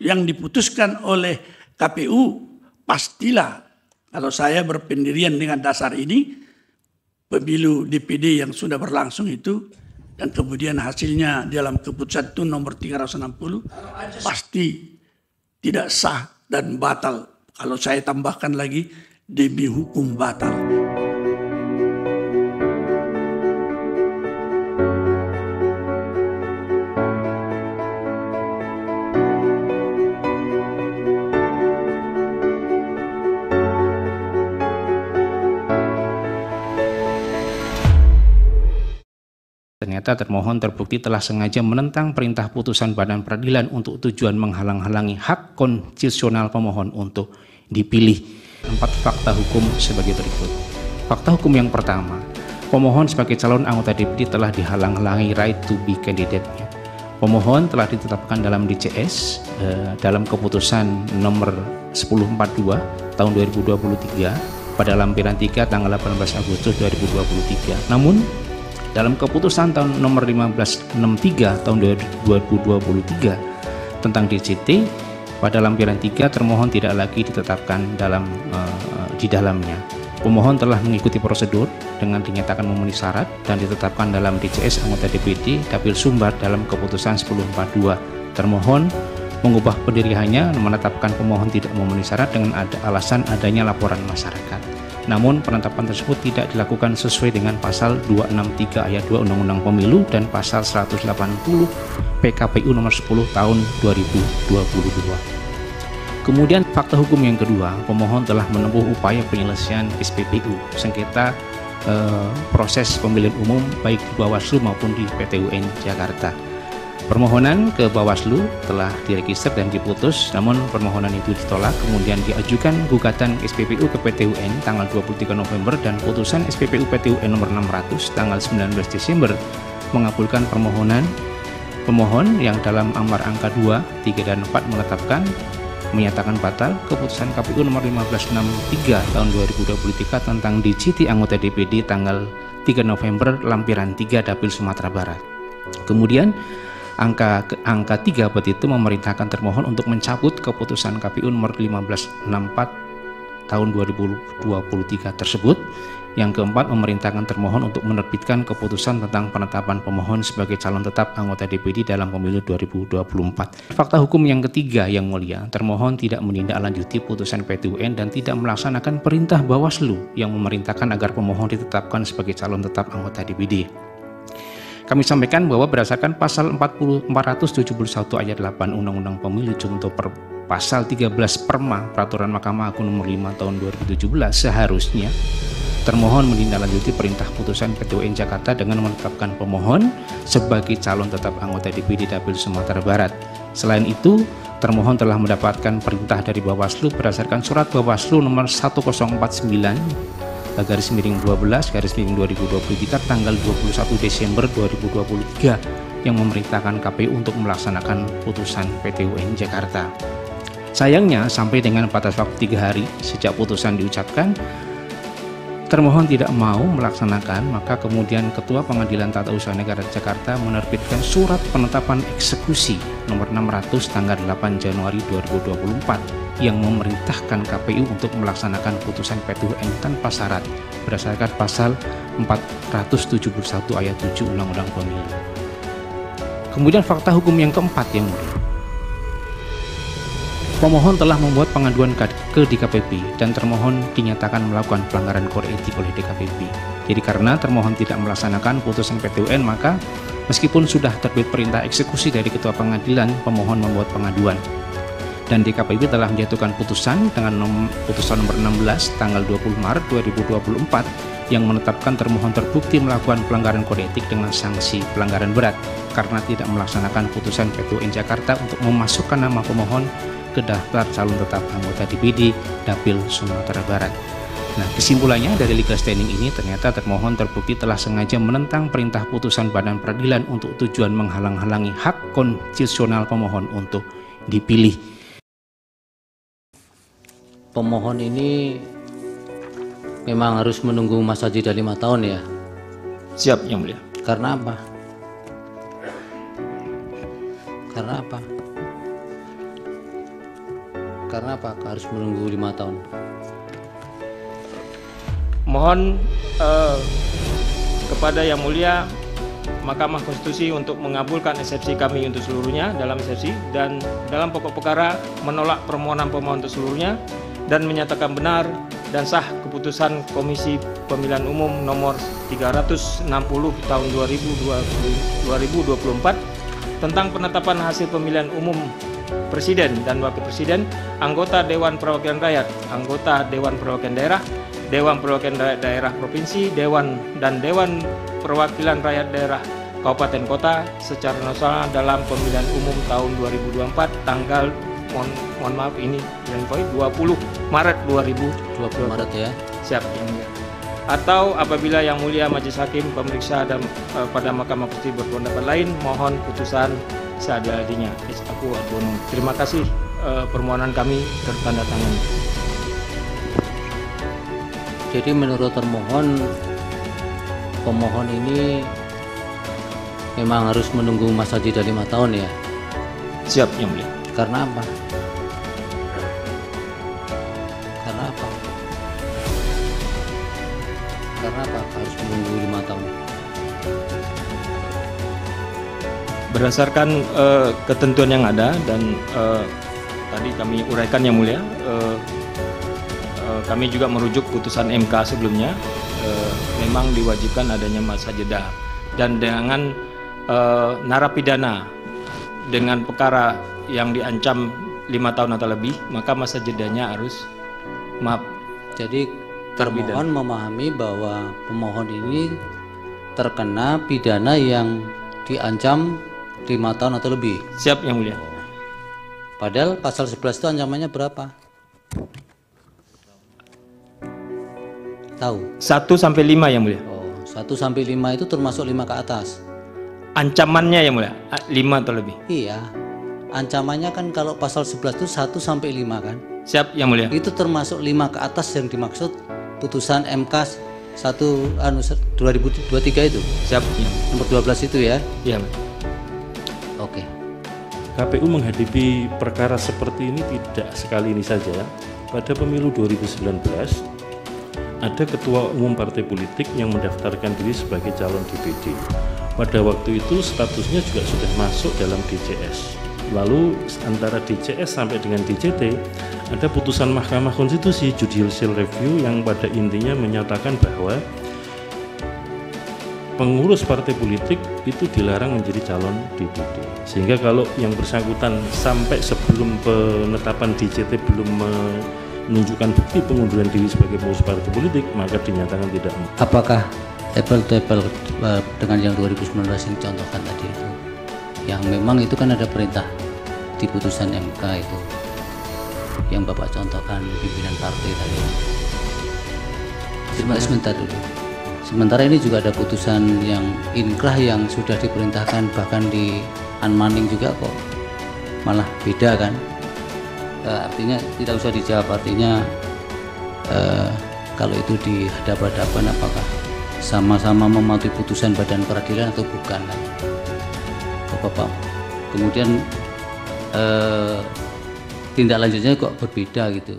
yang diputuskan oleh KPU, pastilah kalau saya berpendirian dengan dasar ini, pemilu DPD yang sudah berlangsung itu, dan kemudian hasilnya dalam keputusan itu nomor 360, pasti tidak sah dan batal. Kalau saya tambahkan lagi, demi hukum batal. Ternyata termohon terbukti telah sengaja menentang perintah putusan Badan Peradilan untuk tujuan menghalang-halangi hak konstitusional pemohon untuk dipilih. 4 fakta hukum sebagai berikut. Fakta hukum yang pertama, pemohon sebagai calon anggota DPD telah dihalang-halangi right to be candidate-nya. Pemohon telah ditetapkan dalam DCS dalam keputusan nomor 1042 tahun 2023 pada lampiran 3 tanggal 18 Agustus 2023. Namun dalam keputusan tahun nomor 1563 tahun 2023 tentang DCT pada lampiran 3 termohon tidak lagi ditetapkan di dalamnya. Pemohon telah mengikuti prosedur dengan dinyatakan memenuhi syarat dan ditetapkan dalam DCS anggota DPD Dapil Sumbar dalam keputusan 1042. Termohon mengubah pendiriannya menetapkan pemohon tidak memenuhi syarat dengan alasan adanya laporan masyarakat. Namun penetapan tersebut tidak dilakukan sesuai dengan pasal 263 ayat 2 Undang-Undang Pemilu dan pasal 180 PKPU nomor 10 tahun 2022. Kemudian fakta hukum yang kedua, pemohon telah menempuh upaya penyelesaian SPPU sengketa proses pemilihan umum baik di Bawaslu maupun di PT UN Jakarta. Permohonan ke Bawaslu telah diregister dan diputus, namun permohonan itu ditolak, kemudian diajukan gugatan SPPU ke PT UN tanggal 23 November dan putusan SPPU PT UN nomor 600 tanggal 19 Desember mengabulkan permohonan pemohon yang dalam amar angka 2, 3, dan 4 menyatakan batal keputusan KPU nomor 1563 tahun 2023 tentang DCT anggota DPD tanggal 3 November lampiran 3 Dapil Sumatera Barat. Kemudian angka 3 petitum memerintahkan termohon untuk mencabut keputusan KPU nomor 1564 tahun 2023 tersebut. Yang keempat, memerintahkan termohon untuk menerbitkan keputusan tentang penetapan pemohon sebagai calon tetap anggota DPD dalam pemilu 2024. Fakta hukum yang ketiga yang mulia, termohon tidak menindaklanjuti putusan PT UN dan tidak melaksanakan perintah Bawaslu yang memerintahkan agar pemohon ditetapkan sebagai calon tetap anggota DPD. Kami sampaikan bahwa berdasarkan pasal 471 ayat 8 Undang-Undang Pemilu Junto pasal 13 Perma Peraturan Mahkamah Agung nomor 5 tahun 2017 seharusnya termohon menindaklanjuti perintah putusan PT UN Jakarta dengan menetapkan pemohon sebagai calon tetap anggota DPD Dapil Sumatera Barat. Selain itu, termohon telah mendapatkan perintah dari Bawaslu berdasarkan surat Bawaslu nomor 1049 garis miring 12 garis miring 2023 tanggal 21 Desember 2023 yang memerintahkan KPU untuk melaksanakan putusan PT UN Jakarta. Sayangnya sampai dengan batas waktu 3 hari sejak putusan diucapkan, termohon tidak mau melaksanakan, maka kemudian Ketua Pengadilan Tata Usaha Negara Jakarta menerbitkan surat penetapan eksekusi nomor 600 tanggal 8 Januari 2024 yang memerintahkan KPU untuk melaksanakan putusan PT UN tanpa syarat berdasarkan pasal 471 ayat 7 Undang-Undang Pemilu. Kemudian fakta hukum yang keempat yang mulia. Pemohon telah membuat pengaduan ke DKPP dan termohon dinyatakan melakukan pelanggaran kode etik oleh DKPP. Jadi karena termohon tidak melaksanakan putusan PT UN, maka meskipun sudah terbit perintah eksekusi dari Ketua Pengadilan, pemohon membuat pengaduan. Dan DKPP telah menjatuhkan putusan dengan putusan nomor 16 tanggal 20 Maret 2024 yang menetapkan termohon terbukti melakukan pelanggaran kode etik dengan sanksi pelanggaran berat karena tidak melaksanakan putusan PT UN Jakarta untuk memasukkan nama pemohon ke daftar calon tetap anggota DPD Dapil Sumatera Barat. Nah, kesimpulannya dari legal standing ini ternyata termohon terbukti telah sengaja menentang perintah putusan Badan Peradilan untuk tujuan menghalang-halangi hak konstitusional pemohon untuk dipilih. Pemohon ini memang harus menunggu masa jeda 5 tahun ya? Siap, Yang Mulia. Karena apa? Karena apa? Karena apa harus menunggu 5 tahun? Mohon kepada Yang Mulia Mahkamah Konstitusi untuk mengabulkan eksepsi kami untuk seluruhnya dalam eksepsi, dan dalam pokok perkara menolak permohonan pemohon untuk seluruhnya dan menyatakan benar dan sah keputusan Komisi Pemilihan Umum nomor 360 tahun 2024 tentang penetapan hasil pemilihan umum Presiden dan Wakil Presiden, anggota Dewan Perwakilan Rakyat, anggota Dewan Perwakilan Daerah, Dewan Perwakilan Daerah Provinsi, Dewan dan Dewan Perwakilan Rakyat Daerah Kabupaten Kota secara nasional dalam pemilihan umum tahun 2024 tanggal mohon maaf ini 20 Maret 20 Maret ya. Siap Yang Mulia. Atau apabila Yang Mulia Majelis Hakim pemeriksa dan pada Mahkamah Konstitusi berpendapat lain, mohon putusan seadil-adilnya. Aku Advono. Terima kasih, permohonan kami tertanda tangan. Jadi menurut termohon, pemohon ini memang harus menunggu masa jeda 5 tahun ya? Siap Yang Mulia. Karena apa? Karena apa? Karena apa harus menunggu 5 tahun? Berdasarkan ketentuan yang ada dan tadi kami uraikan Yang Mulia, kami juga merujuk putusan MK sebelumnya, memang diwajibkan adanya masa jeda, dan dengan narapidana dengan perkara yang diancam 5 tahun atau lebih, maka masa jedanya harus Jadi termohon memahami bahwa pemohon ini terkena pidana yang diancam 5 tahun atau lebih. Siap Yang Mulia. Padahal pasal 11 itu ancamannya berapa? Tahu? 1 sampai 5 Yang Mulia. Oh, 1 sampai 5 itu termasuk 5 ke atas. Ancamannya Yang Mulia 5 atau lebih. Iya. Ancamannya kan kalau pasal 11 itu 1 sampai 5 kan? Siap Yang Mulia. Itu termasuk 5 ke atas yang dimaksud putusan MK 2023 itu. Siap. Nomor 12 itu ya. Iya. Oke. KPU menghadapi perkara seperti ini tidak sekali ini saja. Pada pemilu 2019 ada ketua umum partai politik yang mendaftarkan diri sebagai calon DPD. Pada waktu itu statusnya juga sudah masuk dalam DCS. Lalu antara DCS sampai dengan DCT ada putusan Mahkamah Konstitusi Judicial Review yang pada intinya menyatakan bahwa pengurus partai politik itu dilarang menjadi calon DPD. Sehingga kalau yang bersangkutan sampai sebelum penetapan DCT belum menunjukkan bukti pengunduran diri sebagai pengurus partai politik, maka dinyatakan tidak. Apakah apple to apple dengan yang 2019 yang dicontohkan tadi itu? Yang memang itu kan ada perintah di putusan MK itu yang Bapak contohkan pimpinan partai tadi. Sebentar dulu. Sementara ini juga ada putusan yang inkrah yang sudah diperintahkan bahkan di unmanning juga kok, malah beda kan? Artinya tidak usah dijawab, artinya kalau itu dihadap-hadapan apakah sama-sama mematuhi putusan badan peradilan atau bukan kan? Bapak. Kemudian tindak lanjutnya kok berbeda gitu.